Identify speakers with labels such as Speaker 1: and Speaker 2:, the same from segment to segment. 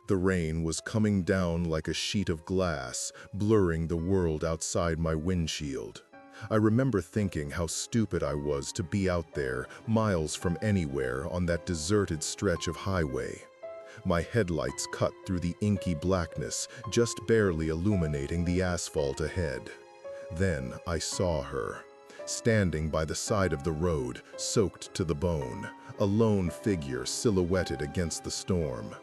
Speaker 1: The rain was coming down like a sheet of glass, blurring the world outside my windshield. I remember thinking how stupid I was to be out there, miles from anywhere, on that deserted stretch of highway. My headlights cut through the inky blackness, just barely illuminating the asphalt ahead. Then I saw her, standing by the side of the road, soaked to the bone, a lone figure silhouetted against the storm.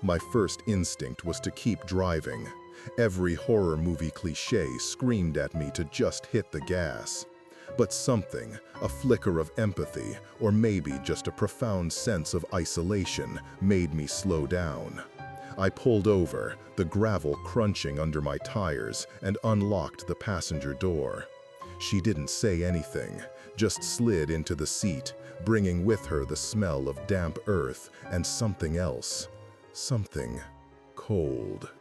Speaker 1: My first instinct was to keep driving. Every horror movie cliché screamed at me to just hit the gas. But something, a flicker of empathy, or maybe just a profound sense of isolation, made me slow down. I pulled over, the gravel crunching under my tires, and unlocked the passenger door. She didn't say anything, just slid into the seat, bringing with her the smell of damp earth and something else. Something cold.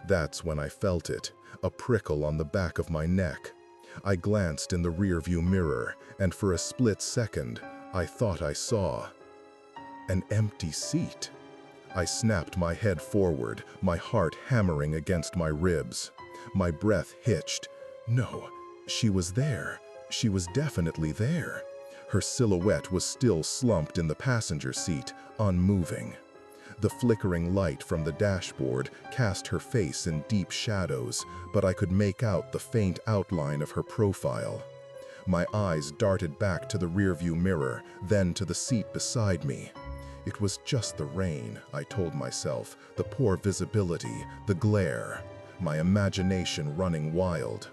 Speaker 1: That's when I felt it, a prickle on the back of my neck. I glanced in the rearview mirror, and for a split second, I thought I saw an empty seat. I snapped my head forward, my heart hammering against my ribs. My breath hitched. No, she was there. She was definitely there. Her silhouette was still slumped in the passenger seat, unmoving. The flickering light from the dashboard cast her face in deep shadows, but I could make out the faint outline of her profile. My eyes darted back to the rearview mirror, then to the seat beside me. It was just the rain, I told myself, the poor visibility, the glare, my imagination running wild.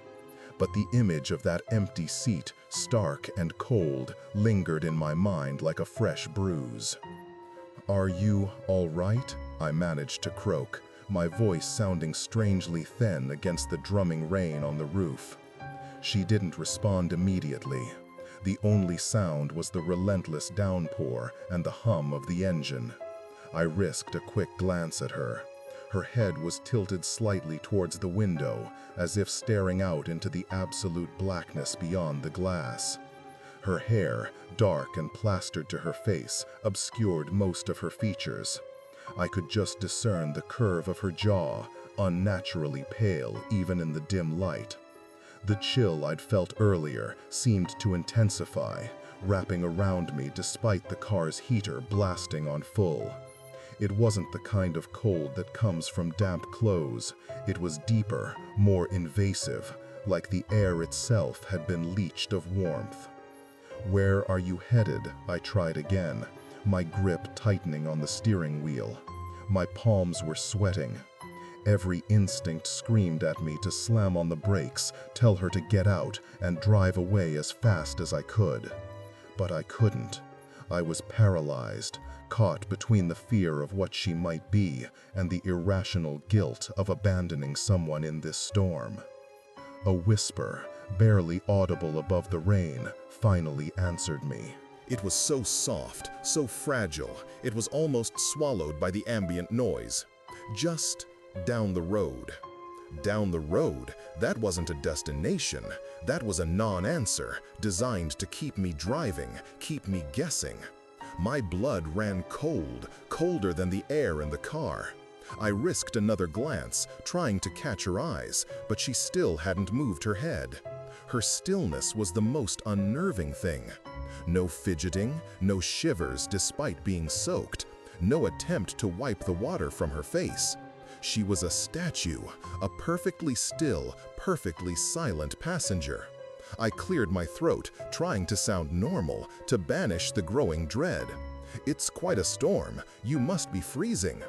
Speaker 1: But the image of that empty seat, stark and cold, lingered in my mind like a fresh bruise. "Are you all right?" I managed to croak, my voice sounding strangely thin against the drumming rain on the roof. She didn't respond immediately. The only sound was the relentless downpour and the hum of the engine. I risked a quick glance at her. Her head was tilted slightly towards the window, as if staring out into the absolute blackness beyond the glass. Her hair, dark and plastered to her face, obscured most of her features. I could just discern the curve of her jaw, unnaturally pale even in the dim light. The chill I'd felt earlier seemed to intensify, wrapping around me despite the car's heater blasting on full. It wasn't the kind of cold that comes from damp clothes. It was deeper, more invasive, like the air itself had been leached of warmth. "Where are you headed?" I tried again, my grip tightening on the steering wheel. My palms were sweating. Every instinct screamed at me to slam on the brakes, tell her to get out, and drive away as fast as I could. But I couldn't. I was paralyzed, caught between the fear of what she might be and the irrational guilt of abandoning someone in this storm. A whisper, barely audible above the rain, finally answered me. It was so soft, so fragile, it was almost swallowed by the ambient noise. Just down the road. Down the road? That wasn't a destination. That was a non-answer, designed to keep me driving, keep me guessing. My blood ran cold, colder than the air in the car. I risked another glance, trying to catch her eyes, but she still hadn't moved her head. Her stillness was the most unnerving thing. No fidgeting, no shivers despite being soaked, no attempt to wipe the water from her face. She was a statue, a perfectly still, perfectly silent passenger. I cleared my throat, trying to sound normal, to banish the growing dread. "It's quite a storm. You must be freezing."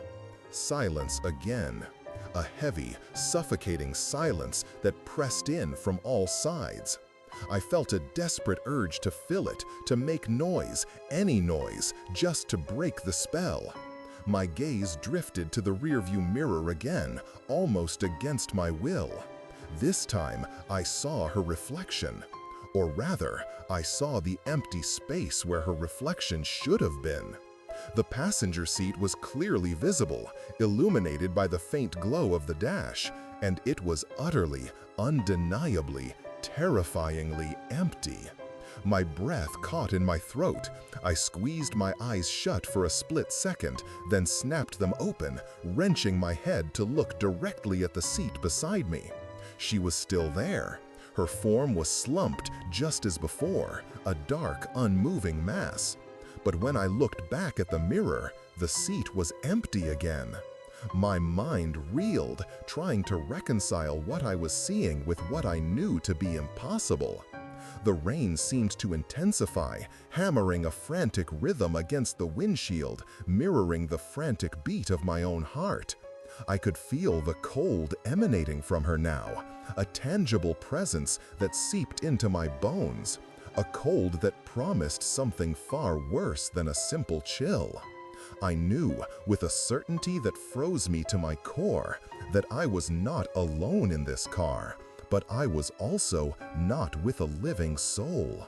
Speaker 1: Silence again. A heavy, suffocating silence that pressed in from all sides. I felt a desperate urge to fill it, to make noise, any noise, just to break the spell. My gaze drifted to the rearview mirror again, almost against my will. This time, I saw her reflection. Or rather, I saw the empty space where her reflection should have been. The passenger seat was clearly visible, illuminated by the faint glow of the dash, and it was utterly, undeniably, terrifyingly empty. My breath caught in my throat. I squeezed my eyes shut for a split second, then snapped them open, wrenching my head to look directly at the seat beside me. She was still there. Her form was slumped just as before, a dark, unmoving mass. But when I looked back at the mirror, the seat was empty again. My mind reeled, trying to reconcile what I was seeing with what I knew to be impossible. The rain seemed to intensify, hammering a frantic rhythm against the windshield, mirroring the frantic beat of my own heart. I could feel the cold emanating from her now, a tangible presence that seeped into my bones, a cold that promised something far worse than a simple chill. I knew, with a certainty that froze me to my core, that I was not alone in this car, but I was also not with a living soul.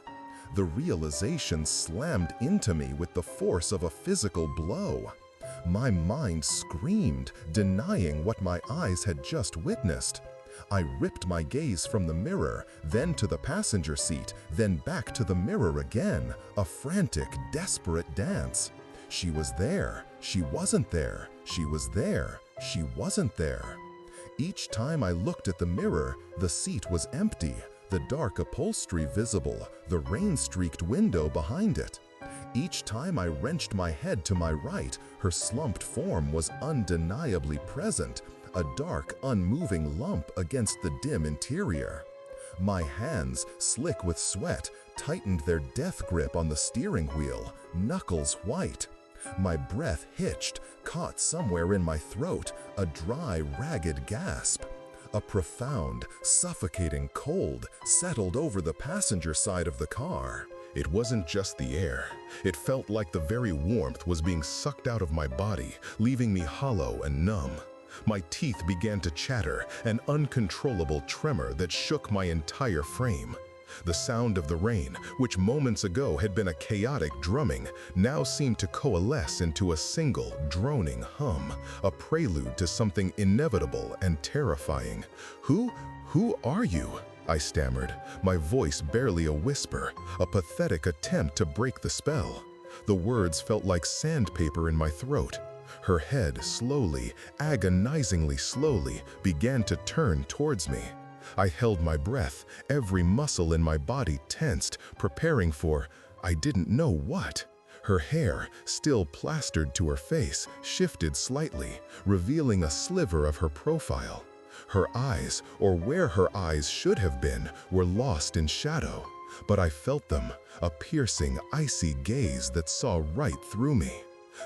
Speaker 1: The realization slammed into me with the force of a physical blow. My mind screamed, denying what my eyes had just witnessed. I ripped my gaze from the mirror, then to the passenger seat, then back to the mirror again, a frantic, desperate dance. She was there, she wasn't there, she was there, she wasn't there. Each time I looked at the mirror, the seat was empty, the dark upholstery visible, the rain-streaked window behind it. Each time I wrenched my head to my right, her slumped form was undeniably present, a dark, unmoving lump against the dim interior. My hands, slick with sweat, tightened their death grip on the steering wheel, knuckles white. My breath hitched, caught somewhere in my throat, a dry, ragged gasp. A profound, suffocating cold settled over the passenger side of the car. It wasn't just the air. It felt like the very warmth was being sucked out of my body, leaving me hollow and numb. My teeth began to chatter, an uncontrollable tremor that shook my entire frame. The sound of the rain, which moments ago had been a chaotic drumming, now seemed to coalesce into a single, droning hum, a prelude to something inevitable and terrifying. Who are you?" I stammered, my voice barely a whisper, a pathetic attempt to break the spell. The words felt like sandpaper in my throat. Her head slowly, agonizingly slowly, began to turn towards me. I held my breath, every muscle in my body tensed, preparing for, I didn't know what. Her hair, still plastered to her face, shifted slightly, revealing a sliver of her profile. Her eyes, or where her eyes should have been, were lost in shadow, but I felt them, a piercing, icy gaze that saw right through me.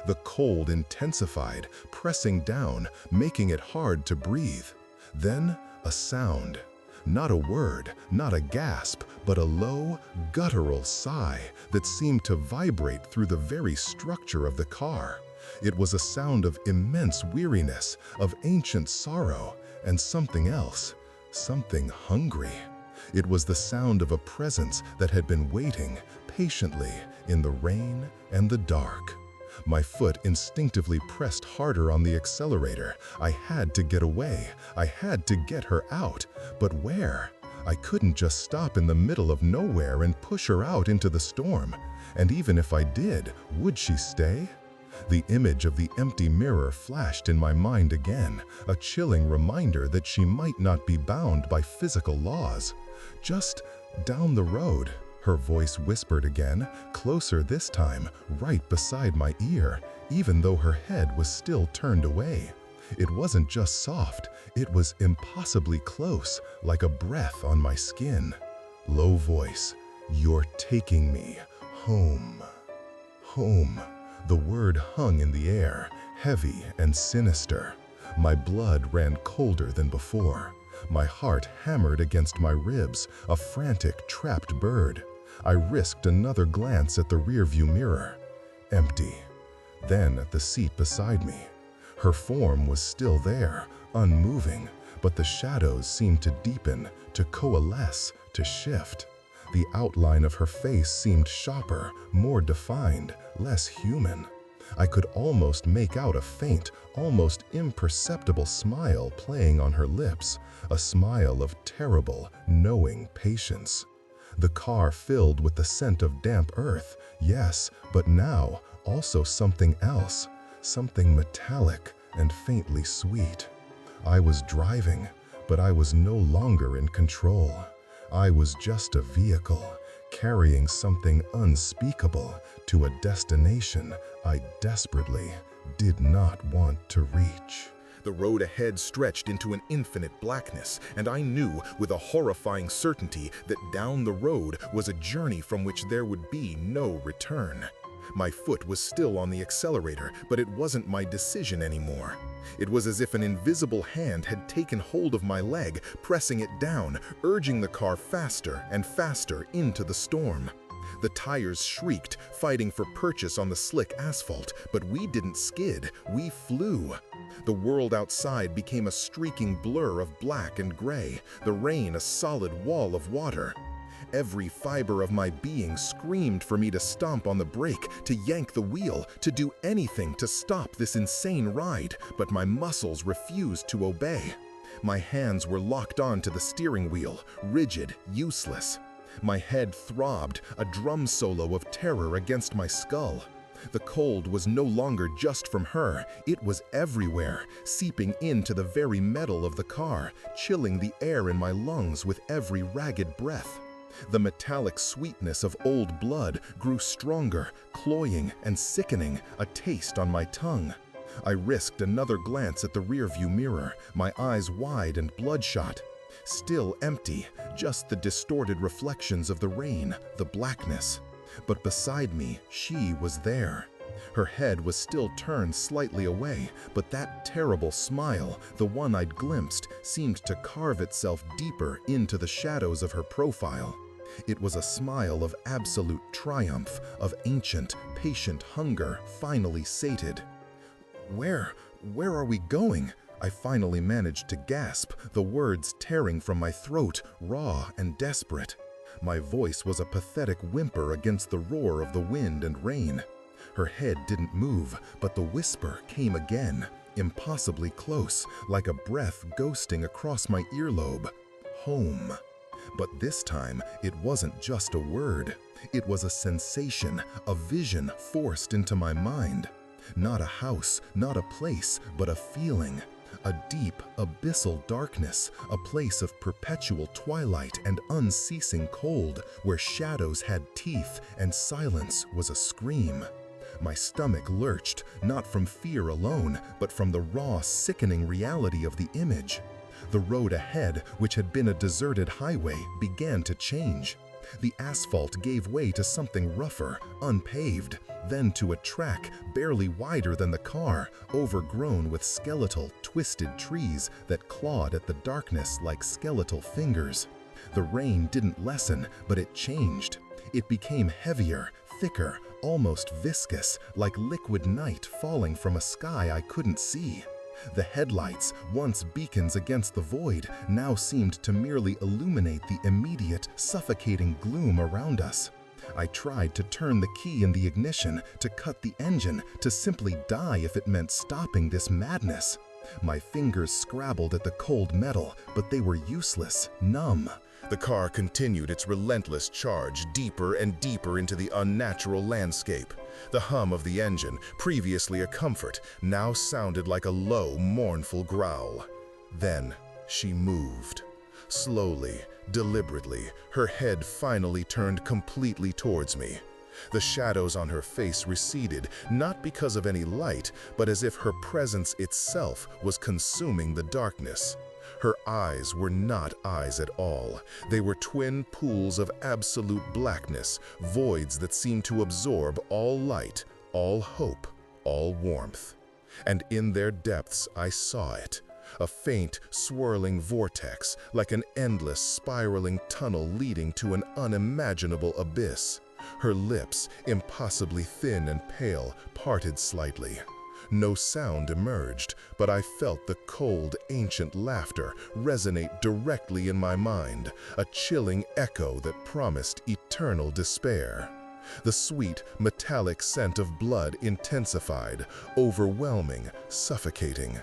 Speaker 1: The cold intensified, pressing down, making it hard to breathe. Then, a sound. Not a word, not a gasp, but a low, guttural sigh that seemed to vibrate through the very structure of the car. It was a sound of immense weariness, of ancient sorrow, and something else, something hungry. It was the sound of a presence that had been waiting patiently in the rain and the dark. My foot instinctively pressed harder on the accelerator. I had to get away. I had to get her out. But where? I couldn't just stop in the middle of nowhere and push her out into the storm. And even if I did, would she stay? The image of the empty mirror flashed in my mind again, a chilling reminder that she might not be bound by physical laws. Just down the road. Her voice whispered again, closer this time, right beside my ear, even though her head was still turned away. It wasn't just soft, it was impossibly close, like a breath on my skin. Low voice, "You're taking me home." Home. The word hung in the air, heavy and sinister. My blood ran colder than before. My heart hammered against my ribs, a frantic, trapped bird. I risked another glance at the rearview mirror. Empty. Then at the seat beside me. Her form was still there, unmoving, but the shadows seemed to deepen, to coalesce, to shift. The outline of her face seemed sharper, more defined, less human. I could almost make out a faint, almost imperceptible smile playing on her lips, a smile of terrible, knowing patience. The car filled with the scent of damp earth, yes, but now also something else, something metallic and faintly sweet. I was driving, but I was no longer in control. I was just a vehicle, carrying something unspeakable to a destination I desperately did not want to reach. The road ahead stretched into an infinite blackness, and I knew with a horrifying certainty that down the road was a journey from which there would be no return. My foot was still on the accelerator, but it wasn't my decision anymore. It was as if an invisible hand had taken hold of my leg, pressing it down, urging the car faster and faster into the storm. The tires shrieked, fighting for purchase on the slick asphalt, but we didn't skid, we flew. The world outside became a streaking blur of black and gray, the rain a solid wall of water. Every fiber of my being screamed for me to stomp on the brake, to yank the wheel, to do anything to stop this insane ride, but my muscles refused to obey. My hands were locked onto the steering wheel, rigid, useless. My head throbbed, a drum solo of terror against my skull. The cold was no longer just from her, it was everywhere, seeping into the very metal of the car, chilling the air in my lungs with every ragged breath. The metallic sweetness of old blood grew stronger, cloying and sickening, a taste on my tongue. I risked another glance at the rearview mirror, my eyes wide and bloodshot. Still empty, just the distorted reflections of the rain, the blackness. But beside me, she was there. Her head was still turned slightly away, but that terrible smile, the one I'd glimpsed, seemed to carve itself deeper into the shadows of her profile. It was a smile of absolute triumph, of ancient, patient hunger finally sated. Where are we going? I finally managed to gasp, the words tearing from my throat, raw and desperate. My voice was a pathetic whimper against the roar of the wind and rain. Her head didn't move, but the whisper came again, impossibly close, like a breath ghosting across my earlobe. Home. But this time, it wasn't just a word. It was a sensation, a vision forced into my mind. Not a house, not a place, but a feeling. A deep, abyssal darkness, a place of perpetual twilight and unceasing cold, where shadows had teeth and silence was a scream. My stomach lurched, not from fear alone, but from the raw, sickening reality of the image. The road ahead, which had been a deserted highway, began to change. The asphalt gave way to something rougher, unpaved, then to a track barely wider than the car, overgrown with skeletal, twisted trees that clawed at the darkness like skeletal fingers. The rain didn't lessen, but it changed. It became heavier, thicker, almost viscous, like liquid night falling from a sky I couldn't see. The headlights, once beacons against the void, now seemed to merely illuminate the immediate, suffocating gloom around us. I tried to turn the key in the ignition, to cut the engine, to simply die if it meant stopping this madness. My fingers scrabbled at the cold metal, but they were useless, numb. The car continued its relentless charge deeper and deeper into the unnatural landscape. The hum of the engine, previously a comfort, now sounded like a low, mournful growl. Then she moved. Slowly, deliberately, her head finally turned completely towards me. The shadows on her face receded, not because of any light, but as if her presence itself was consuming the darkness. Her eyes were not eyes at all. They were twin pools of absolute blackness, voids that seemed to absorb all light, all hope, all warmth. And in their depths I saw it, a faint, swirling vortex, like an endless, spiraling tunnel leading to an unimaginable abyss. Her lips, impossibly thin and pale, parted slightly. No sound emerged, but I felt the cold, ancient laughter resonate directly in my mind, a chilling echo that promised eternal despair. The sweet, metallic scent of blood intensified, overwhelming, suffocating.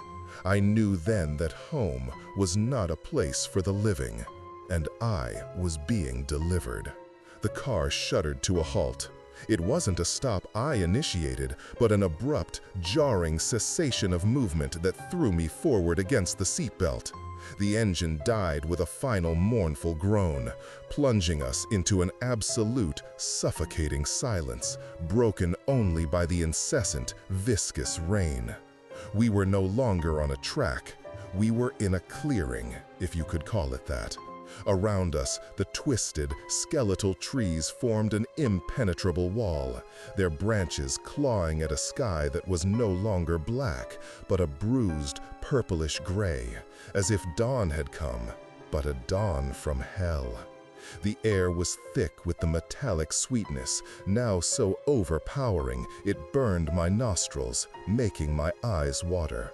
Speaker 1: I knew then that home was not a place for the living. and I was being delivered. The car shuddered to a halt. It wasn't a stop I initiated, but an abrupt, jarring cessation of movement that threw me forward against the seatbelt. The engine died with a final mournful groan, plunging us into an absolute, suffocating silence, broken only by the incessant, viscous rain. We were no longer on a track. We were in a clearing, if you could call it that. Around us, the twisted, skeletal trees formed an impenetrable wall, their branches clawing at a sky that was no longer black, but a bruised, purplish gray, as if dawn had come, but a dawn from hell. The air was thick with the metallic sweetness, now so overpowering it burned my nostrils, making my eyes water.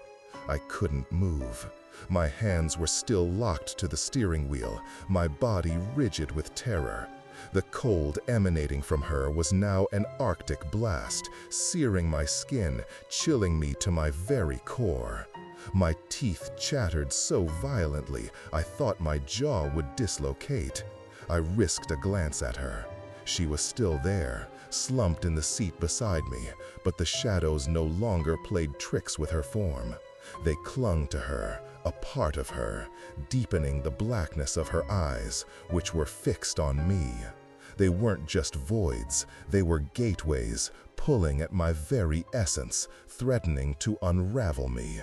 Speaker 1: I couldn't move. My hands were still locked to the steering wheel, my body rigid with terror. The cold emanating from her was now an Arctic blast, searing my skin, chilling me to my very core. My teeth chattered so violently I thought my jaw would dislocate. I risked a glance at her. She was still there, slumped in the seat beside me, but the shadows no longer played tricks with her form. They clung to her, a part of her, deepening the blackness of her eyes, which were fixed on me. They weren't just voids, they were gateways, pulling at my very essence, threatening to unravel me.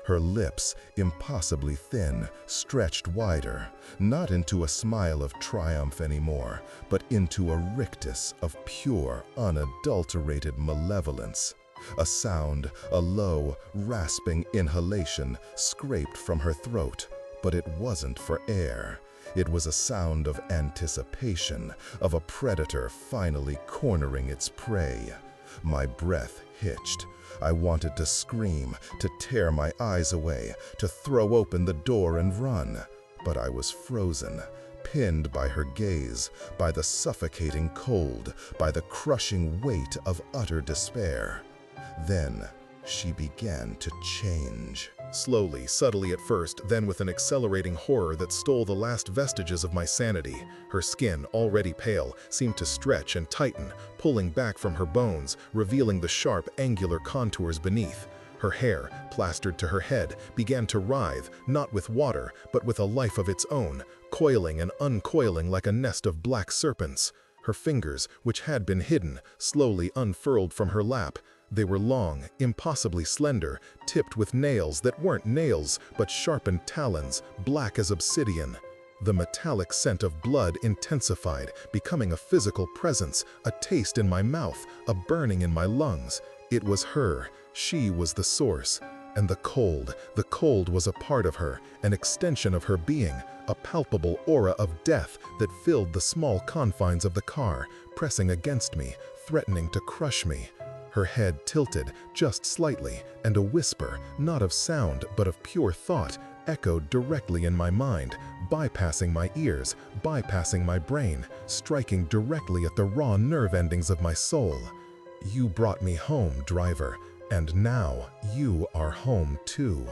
Speaker 1: Her lips, impossibly thin, stretched wider, not into a smile of triumph anymore, but into a rictus of pure, unadulterated malevolence. A sound, a low, rasping inhalation, scraped from her throat, but it wasn't for air. It was a sound of anticipation, of a predator finally cornering its prey. My breath hitched. I wanted to scream, to tear my eyes away, to throw open the door and run, but I was frozen, pinned by her gaze, by the suffocating cold, by the crushing weight of utter despair. Then she began to change. Slowly, subtly at first, then with an accelerating horror that stole the last vestiges of my sanity. Her skin, already pale, seemed to stretch and tighten, pulling back from her bones, revealing the sharp, angular contours beneath. Her hair, plastered to her head, began to writhe, not with water, but with a life of its own, coiling and uncoiling like a nest of black serpents. Her fingers, which had been hidden, slowly unfurled from her lap. They were long, impossibly slender, tipped with nails that weren't nails, but sharpened talons, black as obsidian. The metallic scent of blood intensified, becoming a physical presence, a taste in my mouth, a burning in my lungs. It was her. She was the source. And the cold was a part of her, an extension of her being, a palpable aura of death that filled the small confines of the car, pressing against me, threatening to crush me. Her head tilted just slightly, and a whisper, not of sound but of pure thought, echoed directly in my mind, bypassing my ears, bypassing my brain, striking directly at the raw nerve endings of my soul. You brought me home, driver, and now you are home too.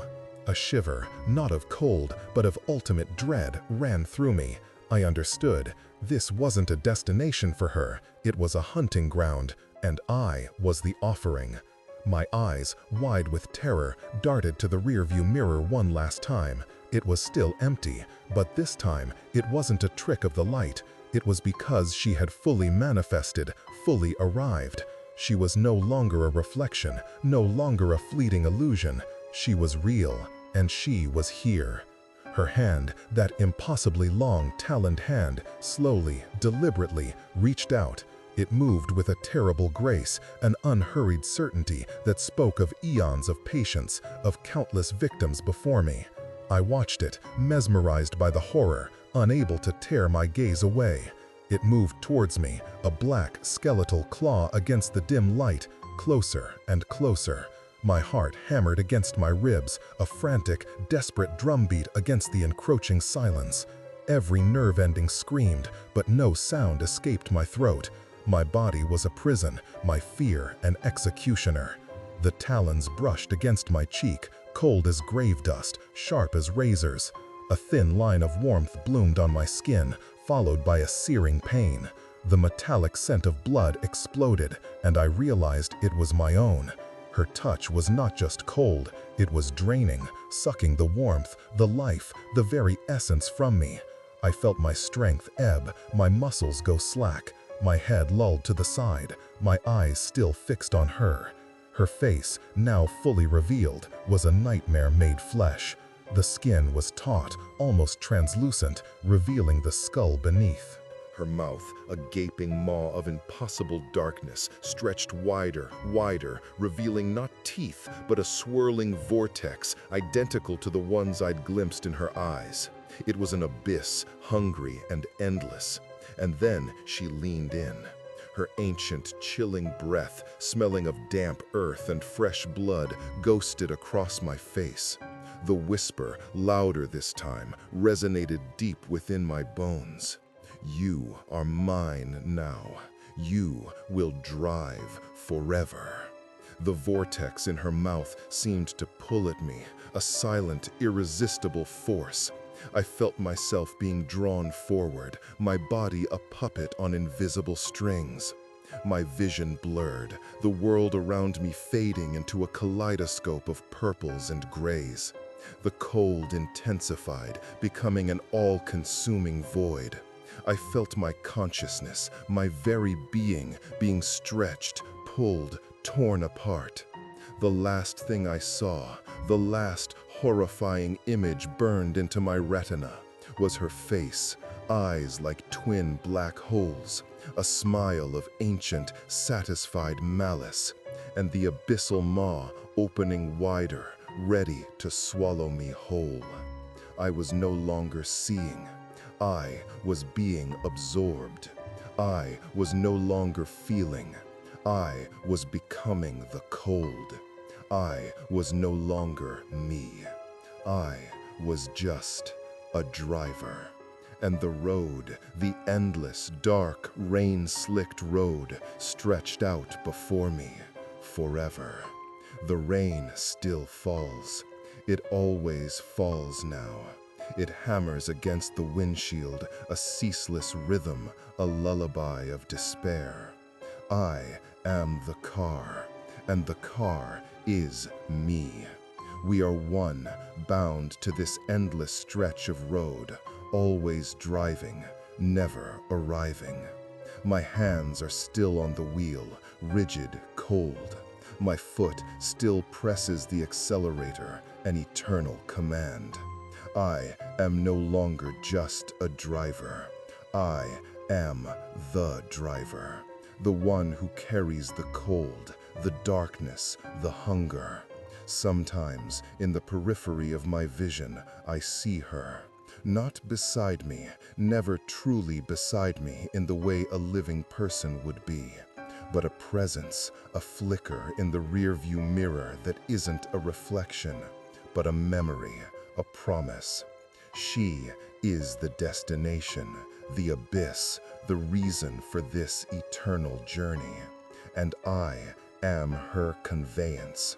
Speaker 1: A shiver, not of cold, but of ultimate dread, ran through me. I understood. This wasn't a destination for her, it was a hunting ground. And I was the offering. My eyes, wide with terror, darted to the rearview mirror one last time. It was still empty, but this time it wasn't a trick of the light. It was because she had fully manifested, fully arrived. She was no longer a reflection, no longer a fleeting illusion. She was real, and she was here. Her hand, that impossibly long, taloned hand, slowly, deliberately, reached out. It moved with a terrible grace, an unhurried certainty that spoke of eons of patience, of countless victims before me. I watched it, mesmerized by the horror, unable to tear my gaze away. It moved towards me, a black, skeletal claw against the dim light, closer and closer. My heart hammered against my ribs, a frantic, desperate drumbeat against the encroaching silence. Every nerve ending screamed, but no sound escaped my throat. My body was a prison, my fear an executioner. The talons brushed against my cheek, cold as grave dust, sharp as razors. A thin line of warmth bloomed on my skin, followed by a searing pain. The metallic scent of blood exploded, and I realized it was my own. Her touch was not just cold, it was draining, sucking the warmth, the life, the very essence from me. I felt my strength ebb, my muscles go slack, my head lulled to the side, my eyes still fixed on her. Her face, now fully revealed, was a nightmare made flesh. The skin was taut, almost translucent, revealing the skull beneath. Her mouth, a gaping maw of impossible darkness, stretched wider, revealing not teeth, but a swirling vortex, identical to the ones I'd glimpsed in her eyes. It was an abyss, hungry and endless. And then she leaned in. Her ancient, chilling breath, smelling of damp earth and fresh blood, ghosted across my face. The whisper, louder this time, resonated deep within my bones. You are mine now. You will drive forever. The vortex in her mouth seemed to pull at me, a silent, irresistible force. I felt myself being drawn forward, my body a puppet on invisible strings. My vision blurred, the world around me fading into a kaleidoscope of purples and grays. The cold intensified, becoming an all-consuming void. I felt my consciousness, my very being stretched, pulled, torn apart. The last thing I saw, the last horrifying image burned into my retina, was her face, eyes like twin black holes, a smile of ancient, satisfied malice, and the abyssal maw opening wider, ready to swallow me whole. I was no longer seeing. I was being absorbed. I was no longer feeling. I was becoming the cold. I was no longer me. I was just a driver. And the road, the endless, dark, rain-slicked road, stretched out before me forever. The rain still falls. It always falls now. It hammers against the windshield, a ceaseless rhythm, a lullaby of despair. I am the car, and the car is me. We are one, bound to this endless stretch of road, always driving, never arriving. My hands are still on the wheel, rigid, cold. My foot still presses the accelerator, an eternal command. I am no longer just a driver. I am the driver, the one who carries the cold, the darkness, the hunger. Sometimes, in the periphery of my vision, I see her. Not beside me, never truly beside me in the way a living person would be, but a presence, a flicker in the rearview mirror that isn't a reflection, but a memory, a promise. She is the destination, the abyss, the reason for this eternal journey. And I am her conveyance.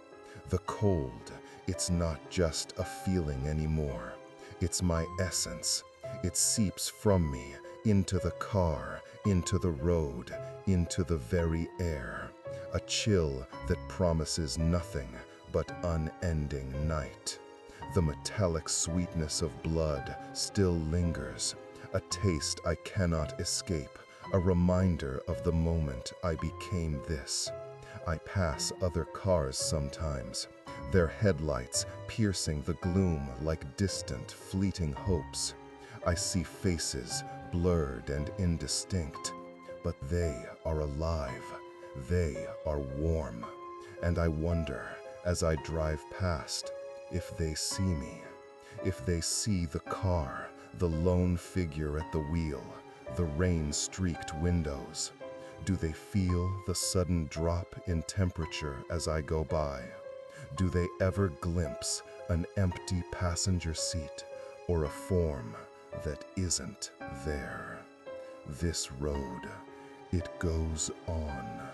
Speaker 1: The cold, it's not just a feeling anymore. It's my essence. It seeps from me, into the car, into the road, into the very air. A chill that promises nothing but unending night. The metallic sweetness of blood still lingers, a taste I cannot escape, a reminder of the moment I became this. I pass other cars sometimes, their headlights piercing the gloom like distant, fleeting hopes. I see faces, blurred and indistinct, but they are alive, they are warm, and I wonder, as I drive past, if they see me, if they see the car, the lone figure at the wheel, the rain-streaked windows. Do they feel the sudden drop in temperature as I go by? Do they ever glimpse an empty passenger seat or a form that isn't there? This road, it goes on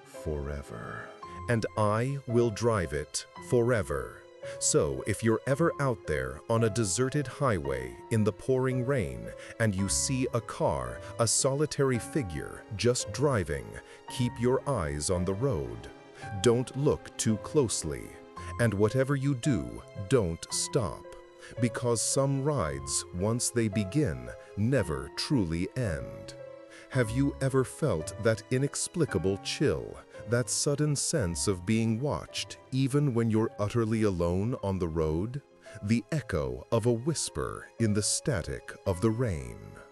Speaker 1: forever. And I will drive it forever. So, if you're ever out there on a deserted highway in the pouring rain and you see a car, a solitary figure just driving, keep your eyes on the road. Don't look too closely. And whatever you do, don't stop. Because some rides, once they begin, never truly end. Have you ever felt that inexplicable chill, that sudden sense of being watched, even when you're utterly alone on the road? The echo of a whisper in the static of the rain.